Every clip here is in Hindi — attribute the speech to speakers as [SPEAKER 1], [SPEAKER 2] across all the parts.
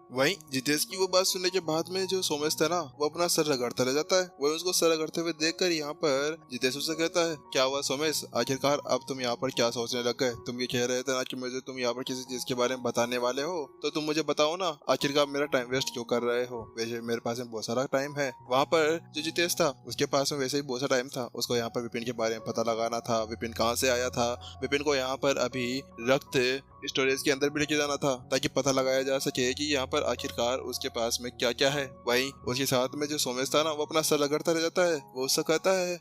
[SPEAKER 1] वहीं जितेश की वो बात सुनने के बाद में जो सोमेश था ना वो अपना सर रगड़ता रह जाता है। वही उसको सर रगड़ते हुए देखकर यहाँ पर जितेश उससे कहता है, क्या हुआ सोमेश, आखिरकार अब तुम यहाँ पर क्या सोचने लग गए? तुम ये कह रहे थे ना कि मुझे तुम यहाँ पर किसी चीज के बारे में बताने वाले हो, तो तुम मुझे बताओ ना, आखिरकार मेरा टाइम वेस्ट क्यों कर रहे हो? वैसे मेरे पास में बहुत सारा टाइम है। वहाँ पर जो जितेश था उसके पास में वैसे ही बहुत सारा टाइम था। उसको यहाँ पर विपिन के बारे में पता लगाना था, विपिन कहाँ से आया था, विपिन को यहाँ पर अभी रक्त स्टोरेज के अंदर भी लेके जाना था ताकि पता लगाया जा सके कि यहाँ पर आखिरकार उसके पास में क्या क्या है। वहीं उसके साथ में जो सोमेश था ना वो अपना सर रगड़ता रह जाता है। वो उससे कहता है,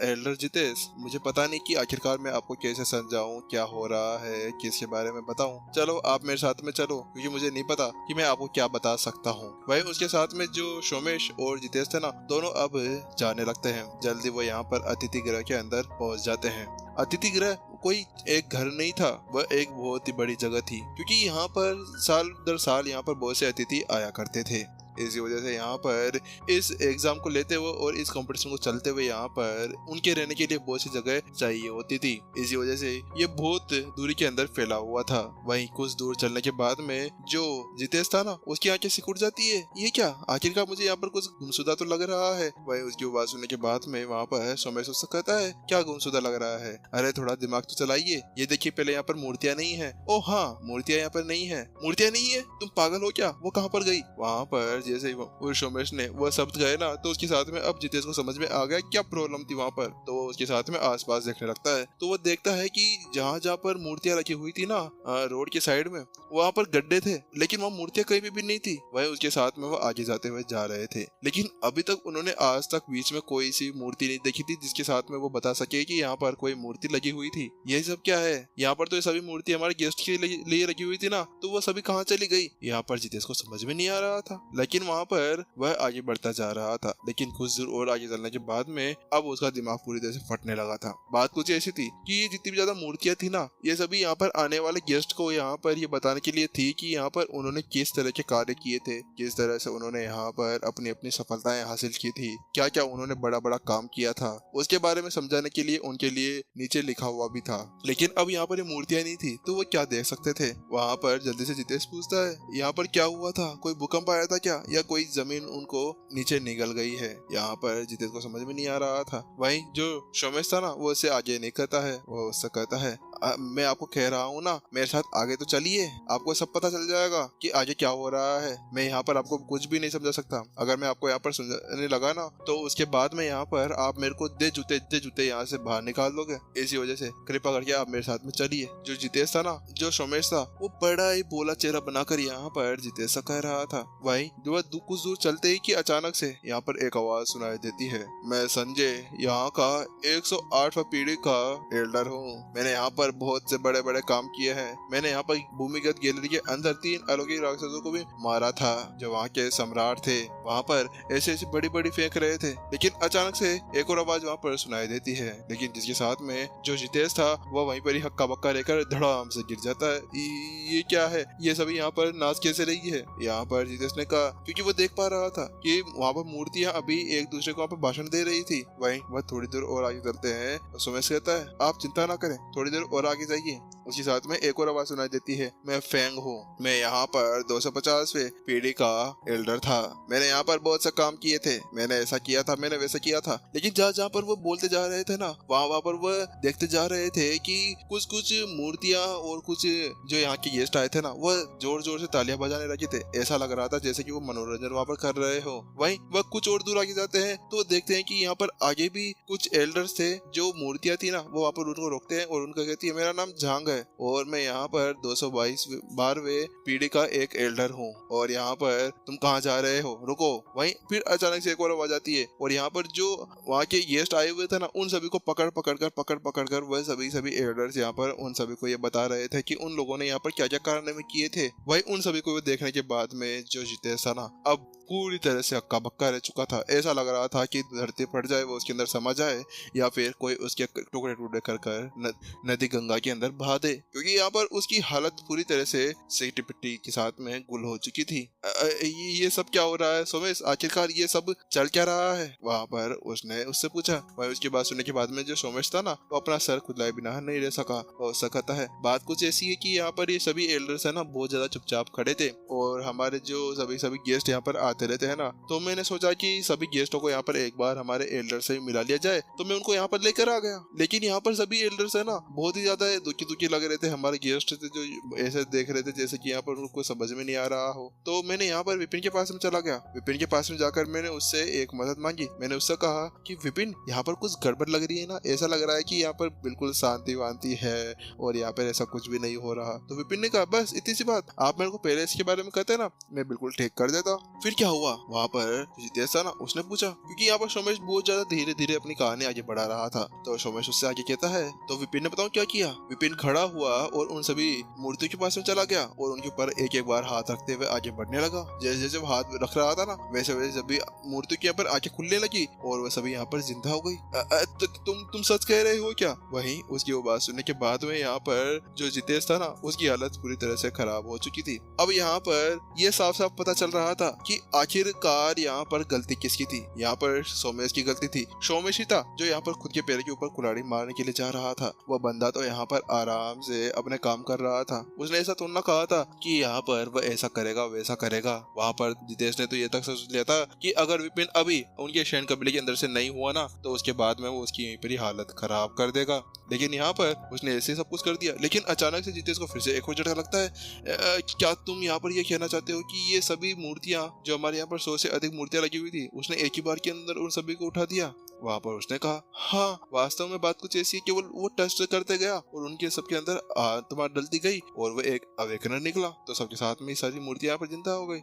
[SPEAKER 1] एल्डर जितेश, मुझे पता नहीं कि आखिरकार मैं आपको कैसे समझाऊं, क्या हो रहा है, किसके बारे में बताऊं। चलो आप मेरे साथ में चलो, क्योंकि मुझे नहीं पता कि मैं आपको क्या बता सकता हूँ। वहीं उसके साथ में जो सोमेश और जितेश थे ना दोनों अब जाने लगते हैं। जल्दी वो यहाँ पर अतिथि गृह के अंदर पहुंच जाते हैं। अतिथि गृह कोई एक घर नहीं था, वह एक बहुत ही बड़ी जगह थी, क्योंकि यहाँ पर साल दर साल यहाँ पर बहुत से अतिथि आया करते थे। इसी वजह से यहाँ पर इस एग्जाम को लेते हुए और इस कंपटीशन को चलते हुए यहाँ पर उनके रहने के लिए बहुत सी जगह चाहिए होती थी। इसी वजह से ये बहुत दूरी के अंदर फैला हुआ था। वहीं कुछ दूर चलने के बाद में जो जितेश था ना उसकी आंखें सिकुड़ जाती है। ये क्या, आखिरकार मुझे यहाँ पर कुछ गुमशुदा तो लग रहा है। वहीं उसकी बात सुनने के बाद में वहाँ पर सोमेश उससे कहता है, क्या गुमशुदा लग रहा है? अरे थोड़ा दिमाग तो चलाइए। ये देखिए पहले यहाँ पर मूर्तियाँ नहीं है। ओ हाँ, मूर्तियाँ यहाँ पर नहीं है। मूर्तियाँ नहीं है? तुम पागल हो क्या? वो कहाँ पर गई? वहाँ पर जैसे ही वो सोमेश ने वह शब्द कहे ना तो उसके साथ में अब जितेश को समझ में आ गया क्या प्रॉब्लम थी वहाँ पर। तो वो उसके साथ में आसपास देखने लगता है। तो वो देखता है कि जहाँ जहाँ पर मूर्तियाँ रखी हुई थी ना रोड के साइड में, वहाँ पर गड्ढे थे, लेकिन वहाँ मूर्तियाँ कहीं भी नहीं थी। वह उसके साथ में वो आगे जाते हुए जा रहे थे, लेकिन अभी तक उन्होंने आज तक बीच में कोई सी मूर्ति नहीं देखी थी जिसके साथ में वो बता सके कि यहाँ पर कोई मूर्ति लगी हुई थी। ये सब क्या है? यहाँ पर तो ये सभी मूर्ति हमारे गेस्ट के लिए रखी हुई थी ना, तो वो सभी कहाँ चली गई? यहाँ पर जितेश को समझ में नहीं आ रहा था। लेकिन वहाँ पर वह आगे बढ़ता जा रहा था। लेकिन कुछ दूर और आगे चलने के बाद में अब उसका दिमाग पूरी तरह से फटने लगा था। बात कुछ ऐसी थी कि ये जितनी भी ज्यादा मूर्तियां थी ना, ये सभी यहाँ पर आने वाले गेस्ट को यहाँ पर ये बताने के लिए थी कि यहाँ पर उन्होंने किस तरह के कार्य किए थे, किस तरह से उन्होंने यहाँ पर अपनी अपनी सफलताएं हासिल की थी, क्या क्या उन्होंने बड़ा बड़ा काम किया था, उसके बारे में समझाने के लिए उनके लिए नीचे लिखा हुआ भी था। लेकिन अब यहाँ पर ये मूर्तियां नहीं थी तो वो क्या देख सकते थे? वहाँ पर जल्दी से जितेश पूछता है, यहाँ पर क्या हुआ था? कोई भूकंप आया था क्या, या कोई जमीन उनको नीचे निकल गई है? यहाँ पर जितेश को समझ में नहीं आ रहा था। वहीं जो सोमेश था ना वो उससे आगे नहीं कहता है। वो उससे कहता है, मैं आपको कह रहा हूँ ना, मेरे साथ आगे तो चलिए, आपको सब पता चल जाएगा कि आगे क्या हो रहा है। मैं यहाँ पर आपको कुछ भी नहीं समझा सकता। अगर मैं आपको यहाँ पर समझाने लगा ना तो उसके बाद में यहाँ पर आप मेरे को दे जूते यहाँ से बाहर निकाल दोगे। इसी वजह से कृपा करके आप मेरे साथ में चलिए। जो जितेश था ना, जो सोमेश था, वो बड़ा ही बोला चेहरा बनाकर यहाँ पर जितेश से कह रहा था। वही कुछ दूर चलते ही कि अचानक से यहाँ पर एक आवाज सुनाई देती है, मैं संजय यहाँ का 108वां पीढ़ी का एल्डर हूँ। मैंने यहाँ पर बहुत से बड़े बड़े काम किए हैं। मैंने यहाँ पर भूमिगत गैलरी के अंदर 3 अलौकिक राक्षसों को भी मारा था जो वहाँ के सम्राट थे। वहाँ पर ऐसे ऐसी बड़ी बड़ी फेंक रहे थे, लेकिन अचानक से एक और आवाज वहाँ पर सुनाई देती है। लेकिन जिसके साथ में जो जितेश था वह वहीं पर ही हक्का बक्का लेकर धड़ाम से गिर जाता है। ये क्या है? ये सभी यहाँ पर नाच कैसे रही है? यहाँ पर जितेश ने कहा, क्योंकि वो देख पा रहा था कि वहाँ पर मूर्तियाँ अभी एक दूसरे को वहाँ पर भाषण दे रही थी। वहीं वह थोड़ी देर और आगे चलते हैं। सोमेश कहता है, आप चिंता ना करें, थोड़ी देर और आगे जाइए। उसी साथ में एक और आवाज सुनाई देती है, मैं फेंग हूँ। मैं यहाँ पर 250वें पीढ़ी का एल्डर था। मैंने यहाँ पर बहुत से काम किए थे। मैंने ऐसा किया था, मैंने वैसा किया था। लेकिन जहाँ पर वो बोलते जा रहे थे ना, वहाँ पर वो देखते जा रहे थे कि कुछ मूर्तियाँ और कुछ जो यहाँ के गेस्ट आए थे ना, वो जोर जोर से तालियां बजाने लगे थे। ऐसा लग रहा था जैसे कि वो मनोरंजन वहाँ पर कर रहे हो। वहीं वह कुछ और दूर आगे जाते हैं तो देखते हैं कि यहाँ पर आगे भी कुछ एल्डर्स थे। जो मूर्तियां थी ना वो वहाँ पर उनको रोकते हैं और उनका कहती है, मेरा नाम झांग है और मैं यहाँ पर 222वें पीढ़ी का एक एल्डर हूँ और यहाँ पर तुम कहाँ जा रहे हो, रुको। वहीं फिर अचानक से एक और आवाज आती है और यहाँ पर जो वहाँ के गेस्ट आए हुए थे ना, उन सभी को पकड़ पकड़ कर वह सभी एल्डर्स यहाँ पर उन सभी को ये बता रहे थे कि उन लोगों ने यहाँ पर क्या क्या कारनामे किए थे। वही उन सभी को देखने के बाद में जो जितेश था ना, अब पूरी तरह से हक्का बक्का रह चुका था। ऐसा लग रहा था कि धरती फट जाए, वो उसके अंदर समा जाए, या फिर कोई उसके टुकड़े टुकड़े कर नदी गंगा के अंदर बहा दे, क्योंकि यहाँ पर उसकी हालत पूरी तरह से सिटी पिट्टी के साथ में गुल हो चुकी थी। ये सब क्या हो रहा है सोमेश? आखिरकार ये सब चल क्या रहा है? वहाँ पर उसने उससे पूछा। वह उसकी बात सुनने के बाद में जो सोमेश था ना, वो अपना सर खुदलाए बिना नहीं रह सका और सकता है। बात कुछ ऐसी है कि यहाँ पर ये सभी एल्डर्स है ना, बहुत ज्यादा चुपचाप खड़े थे, और हमारे जो सभी गेस्ट यहाँ पर आते रहते हैं ना, तो मैंने सोचा कि सभी गेस्टों को यहाँ पर एक बार हमारे एल्डर से मिला लिया जाए, तो मैं उनको यहाँ पर लेकर आ गया। लेकिन यहाँ पर सभी एल्डर्स है ना, बहुत ही ज्यादा दुखी दुखी लग रहे थे। हमारे गेस्ट थे जो ऐसे देख रहे थे जैसे कि यहाँ पर उनको समझ में नहीं आ रहा हो। तो मैंने यहाँ पर विपिन के पास में चला गया। विपिन के पास में जाकर मैंने उससे एक मदद मांगी। मैंने उससे कहा कि विपिन, यहाँ पर कुछ गड़बड़ लग रही है ना, ऐसा लग रहा है कि यहाँ पर बिल्कुल शांति वांति है और यहाँ पर ऐसा कुछ भी नहीं हो रहा। तो विपिन ने कहा, बस इतनी सी बात, आप मेरे को पहले इसके बारे में कहते ना, मैं बिल्कुल ठीक कर देता। फिर क्या हुआ? वहाँ पर जितेश था ना, उसने पूछा, क्योंकि यहाँ पर सोमेश बहुत ज्यादा धीरे धीरे अपनी कहानी आगे बढ़ा रहा था। तो सोमेश उससे आगे कहता है, तो विपिन ने बताऊं क्या किया? विपिन खड़ा हुआ और उन सभी मूर्तियों के पास में चला गया और उनके ऊपर एक एक बार हाथ रखते हुए आगे बढ़ने लगा। जैसे जैसे वो हाथ रख रहा था ना, वैसे वैसे जब भी मूर्तियों के ऊपर आंखें खुलने लगी और वह सभी यहाँ पर जिंदा हो गई। तुम सच कह रहे हो क्या? वहीं उसकी वो बात सुनने के बाद में यहाँ पर जो जितेश था ना, उसकी हालत पूरी तरह से खराब हो चुकी थी। अब यहाँ पर यह साफ साफ पता चल रहा था कि आखिरकार यहाँ पर गलती किसकी थी। यहाँ पर सोमेश की गलती थी। सोमेश ही था जो यहाँ पर खुद के पैर के ऊपर कुल्हाड़ी मारने के लिए जा रहा था। वह बंदा तो यहाँ पर आराम से अपने काम कर रहा था। उसने ऐसा तो ना कहा था कि यहाँ पर वह ऐसा करेगा वैसा करेगा। वहाँ पर जितेश ने तो ये तक सोच लिया था कि अगर विपिन अभी उनके शयन कबीले के अंदर से नहीं हुआ ना, तो उसके बाद में वो उसकी यहीं पर ही हालत खराब कर देगा। लेकिन यहाँ पर उसने ऐसे सब कुछ कर दिया। लेकिन अचानक से जितेश को फिर से एक और झटका लगता है। क्या तुम यहाँ पर ये कहना चाहते हो कि ये सभी मूर्तियां जो हमारे यहाँ पर 100 से अधिक मूर्तियां लगी हुई थी, उसने एक ही बार के अंदर उन सभी को उठा दिया? वहाँ पर उसने कहा, हाँ, वास्तव में बात कुछ ऐसी है। केवल वो टेस्ट करते गया और उनके सबके अंदर आत्मा डलती गई और वो एक अवेकनर निकला, तो सबके साथ में सारी मूर्तियां यहाँ पर जिंदा हो गई।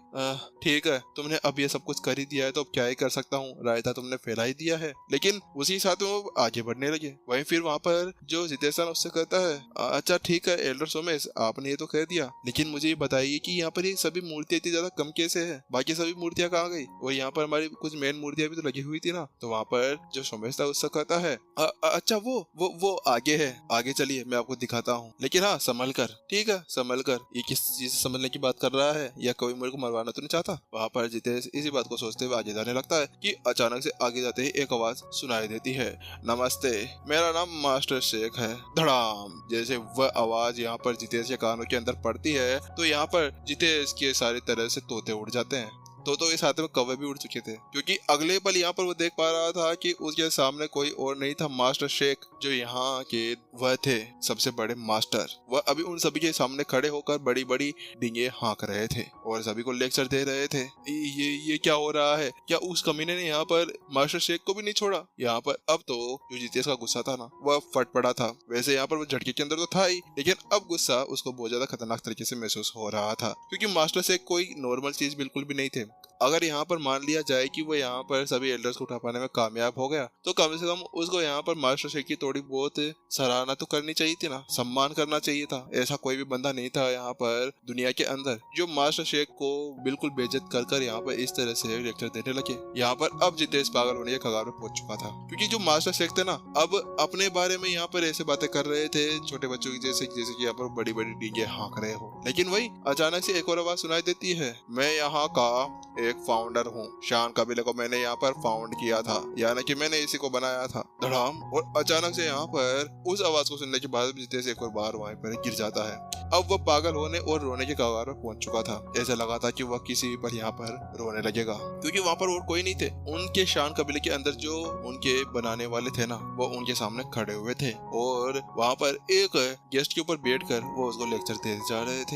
[SPEAKER 1] ठीक है, तुमने अब ये सब कुछ कर ही दिया है तो अब क्या ही कर सकता हूँ, रायता तुमने फैला ही दिया है। लेकिन उसी साथ में वो आगे बढ़ने लगे। वहीं फिर वहाँ पर जो जितेश उससे कहता है, अच्छा ठीक है एल्डर सोमेश, आपने ये तो कह दिया, लेकिन मुझे ये बताइए कि यहाँ पर ये सभी मूर्तियां इतनी ज्यादा कम कैसे है? बाकी सभी मूर्तियां कहाँ गई? और यहाँ पर हमारी कुछ मेन मूर्तियां भी तो लगी हुई थी ना। तो वहाँ पर जो सोमेश था उससे कहता है, अच्छा वो आगे है, आगे चलिए मैं आपको दिखाता हूँ, लेकिन हाँ संभल कर। ठीक है, संभल कर। ये किस चीज से संभलने की बात कर रहा है, या कोई मेरे को मरवाना तो नहीं चाहता? वहाँ पर जितेश इसी बात को सोचते हुए आगे जाने लगता है कि अचानक से आगे जाते ही एक आवाज सुनाई देती है, नमस्ते, मेरा नाम मास्टर शेख है। धड़ाम, जैसे वह आवाज यहाँ पर जितेश के कानों के अंदर पड़ती है तो यहाँ पर जितेश के सारी तरह से तोते उड़ जाते हैं। तो इस हाथ में कौवे भी उड़ चुके थे, क्योंकि अगले पल यहाँ पर वो देख पा रहा था कि उसके सामने कोई और नहीं था, मास्टर शेख, जो यहाँ के वह थे सबसे बड़े मास्टर। वह अभी उन सभी के सामने खड़े होकर बड़ी बड़ी डींगे हाँक रहे थे और सभी को लेक्चर दे रहे थे। ये क्या हो रहा है? क्या उस कमीने ने यहाँ पर मास्टर शेख को भी नहीं छोड़ा? यहाँ पर अब तो जो जितेश का गुस्सा था ना, वह फट पड़ा था। वैसे यहाँ पर वो झटके के अंदर तो था ही, लेकिन अब गुस्सा उसको बहुत ज्यादा खतरनाक तरीके से महसूस हो रहा था, क्योंकि मास्टर शेख कोई नॉर्मल चीज बिल्कुल भी नहीं थे। अगर यहाँ पर मान लिया जाए कि वो यहाँ पर सभी एल्डर्स को उठा पाने में कामयाब हो गया, तो कम से कम उसको यहाँ पर मास्टर शेख की थोड़ी बहुत सराहना तो करनी चाहिए थी ना, सम्मान करना चाहिए था। ऐसा कोई भी बंदा नहीं था यहाँ पर दुनिया के अंदर जो मास्टर शेख को बिल्कुल बेइज्जत कर यहाँ पर इस तरह से लेक्चर देने लगे। यहाँ पर अब जितेश पागल होने के कगार में पहुंच चुका था, क्योंकि जो मास्टर शेख थे ना, अब अपने बारे में यहाँ पर ऐसे बातें कर रहे थे छोटे बच्चों की जैसे कि यहाँ पर बड़ी बड़ी डींगे हाँक रहे हो। लेकिन वही अचानक से एक और आवाज सुनाई देती है, मैं यहाँ का एक फाउंडर हूँ, शान कबीले को मैंने यहाँ पर फाउंड किया था, यानी कि मैंने इसी को बनाया था। धड़ाम, और अचानक से यहाँ पर उस आवाज को सुनने के बाद जितेश एक और बार वहीं पर गिर जाता है। अब वह पागल होने और रोने के कगार पर पहुंच चुका था। ऐसा लगा था कि वह किसी पर यहाँ पर रोने लगेगा, क्योंकि वहाँ पर और कोई नहीं थे। उनके शान कबीले के अंदर जो उनके बनाने वाले थे ना, वो उनके सामने खड़े हुए थे और वहाँ पर एक गेस्ट के ऊपर बैठकर वो उसको लेक्चर दे जा रहे थे।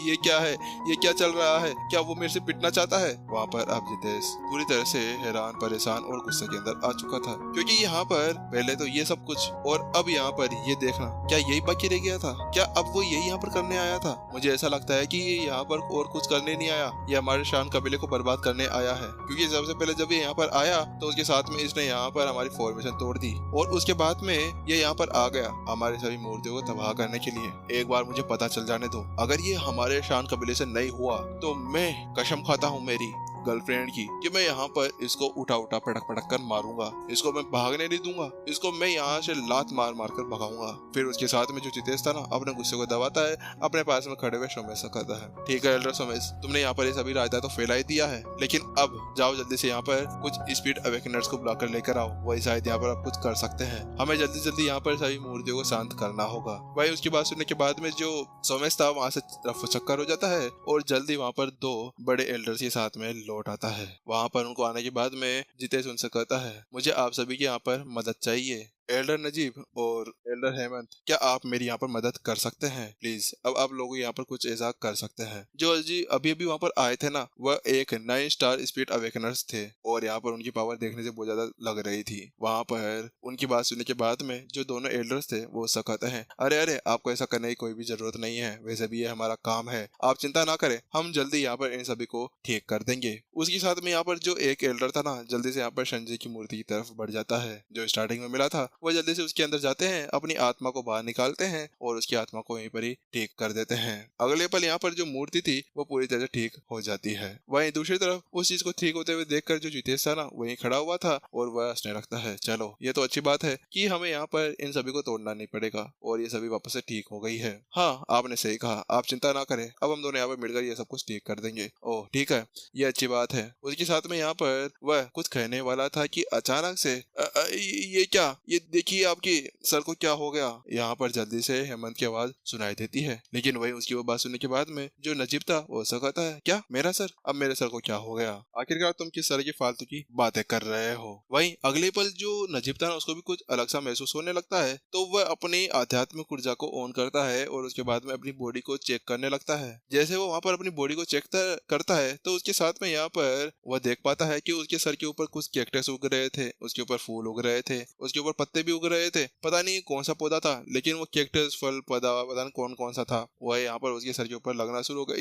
[SPEAKER 1] ये क्या है? ये क्या चल रहा है? क्या वो मेरे से पिटना चाहता है? वहाँ पर अब जितेश पूरी तरह से हैरान, परेशान और गुस्से के अंदर आ चुका था, क्योंकि यहाँ पर पहले तो ये सब कुछ और अब यहाँ पर ये देखना, क्या यही बाकी रह गया था? क्या अब वो यही यहाँ पर करने आया था? मुझे ऐसा लगता है कि ये यहाँ पर और कुछ करने नहीं आया, ये हमारे शान कबीले को बर्बाद करने आया है। क्योंकि सबसे पहले जब ये यहाँ पर आया तो उसके साथ में इसने यहाँ पर हमारी फॉर्मेशन तोड़ दी और उसके बाद में ये यहाँ पर आ गया हमारे सभी मूर्तियों को तबाह करने के लिए। एक बार मुझे पता चल जाने दो, अगर ये हमारे शान कबीले से नहीं हुआ तो मैं कसम खाता हूँ मेरी, गर्लफ्रेंड की कि मैं यहाँ पर इसको उठा उठा पटक पटक कर मारूंगा, इसको मैं भागने नहीं दूंगा, इसको मैं यहाँ से लात मार मार कर भगाऊंगा। फिर उसके साथ में जो जितेश था ना अपने गुस्से को दबाता है, अपने पास में खड़े हुए सोमेश से कहता है, ठीक है एल्डर सोमेश, तुमने यहाँ पर ये सभी रायता तो फैला ही दिया है, लेकिन अब जाओ जल्दी से यहाँ पर कुछ स्पीड अवेकनर्स को बुलाकर लेकर आओ, वही शायद यहाँ पर आप कुछ कर सकते हैं, हमें जल्दी जल्दी यहाँ पर सभी मूर्तियों को शांत करना होगा। वही उसकी बात सुनने के बाद में जो सोमेश था वहाँ से रफू चक्कर हो जाता है और जल्दी वहाँ पर दो बड़े एल्डर्स के साथ में लौट आता है। वहाँ पर उनको आने के बाद में जितेश उनसे कहता है, मुझे आप सभी की यहाँ पर मदद चाहिए। एल्डर नजीब और एल्डर हेमंत, क्या आप मेरी यहाँ पर मदद कर सकते हैं प्लीज? अब आप लोग यहाँ पर कुछ ऐसा कर सकते हैं। जो जी अभी अभी वहाँ पर आए थे ना, वह एक 9 स्टार स्पीड अवेकनर्स थे और यहाँ पर उनकी पावर देखने से बहुत ज्यादा लग रही थी। वहाँ पर उनकी बात सुनने के बाद में जो दोनों एल्डर्स थे वो उससे कहते हैं, अरे अरे आपको ऐसा करने की कोई भी जरूरत नहीं है, वैसे भी ये हमारा काम है, आप चिंता ना करें, हम जल्दी यहाँ पर इन सभी को ठीक कर देंगे। उसके साथ में यहाँ पर जो एक एल्डर था ना जल्दी से यहाँ पर संजय की मूर्ति की तरफ बढ़ जाता है, जो स्टार्टिंग में मिला था। वह जल्दी से उसके अंदर जाते हैं, अपनी आत्मा को बाहर निकालते हैं और उसकी आत्मा को यहीं पर ही ठीक कर देते हैं। अगले पल यहाँ पर जो मूर्ति थी वो पूरी तरह से ठीक हो जाती है। वहीं दूसरी तरफ उस चीज को ठीक होते हुए देखकर जो जितेश था ना वहीं खड़ा हुआ था और वह हंसने लगता है, चलो ये तो अच्छी बात है कि हमें यहाँ पर इन सभी को तोड़ना नहीं पड़ेगा और ये सभी वापस से ठीक हो गई है। हाँ आपने सही कहा, आप चिंता ना करें, अब हम दोनों यहाँ पर मिलकर ये सब कुछ ठीक कर देंगे। ओह ठीक है, ये अच्छी बात है। उसके साथ में यहाँ पर वह कुछ कहने वाला था कि अचानक से ये क्या, ये देखिए आपके सर को क्या हो गया। यहाँ पर जल्दी से हेमंत की आवाज सुनाई देती है, लेकिन वही उसकी वो बात सुनने के बाद में जो नजीब था वो ऐसा कहता है, क्या मेरा सर, अब मेरे सर को क्या हो गया, आखिरकार तुम किस तरह की फालतू की बातें कर रहे हो। वहीं अगले पल जो नजीब था ना उसको भी कुछ अलग सा महसूस होने लगता है, तो वह अपनी आध्यात्मिक ऊर्जा को ऑन करता है और उसके बाद में अपनी बॉडी को चेक करने लगता है। जैसे वो वहाँ पर अपनी बॉडी को चेक करता है तो उसके साथ में यहाँ पर वह देख पाता है कि उसके सर के ऊपर कुछ कैक्टस उग रहे थे, उसके ऊपर फूल उग रहे थे, उसके ऊपर पत्ते भी उग रहे थे, पता नहीं कौन सा पौधा था, लेकिन वो कैक्टस फल पौधा पता नहीं कौन कौन सा था, वह यहाँ पर उसके सर के ऊपर लगना शुरू हो गया।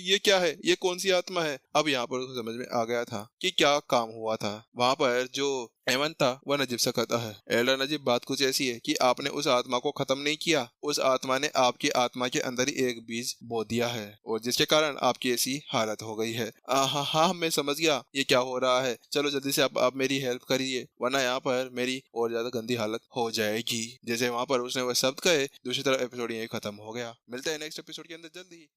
[SPEAKER 1] ये क्या है, ये कौन सी आत्मा है। अब यहाँ पर उसको समझ में आ गया था कि क्या काम हुआ था। वहां पर जो हेमंत था वह नजीब से कहता है, एल्डर नजीब बात कुछ ऐसी है कि आपने उस आत्मा को खत्म नहीं किया, उस आत्मा ने आपकी आत्मा के अंदर ही एक बीज बो दिया है और जिसके कारण आपकी ऐसी हालत हो गई है। हाँ हाँ मैं समझ गया ये क्या हो रहा है, चलो जल्दी से आप मेरी हेल्प करिए वरना यहाँ पर मेरी और ज्यादा गंदी हालत हो जाएगी। जैसे वहां पर उसने वह शब्द कहे, दूसरी तरफ एपिसोड यही खत्म हो गया। मिलते हैं नेक्स्ट एपिसोड के अंदर जल्दी।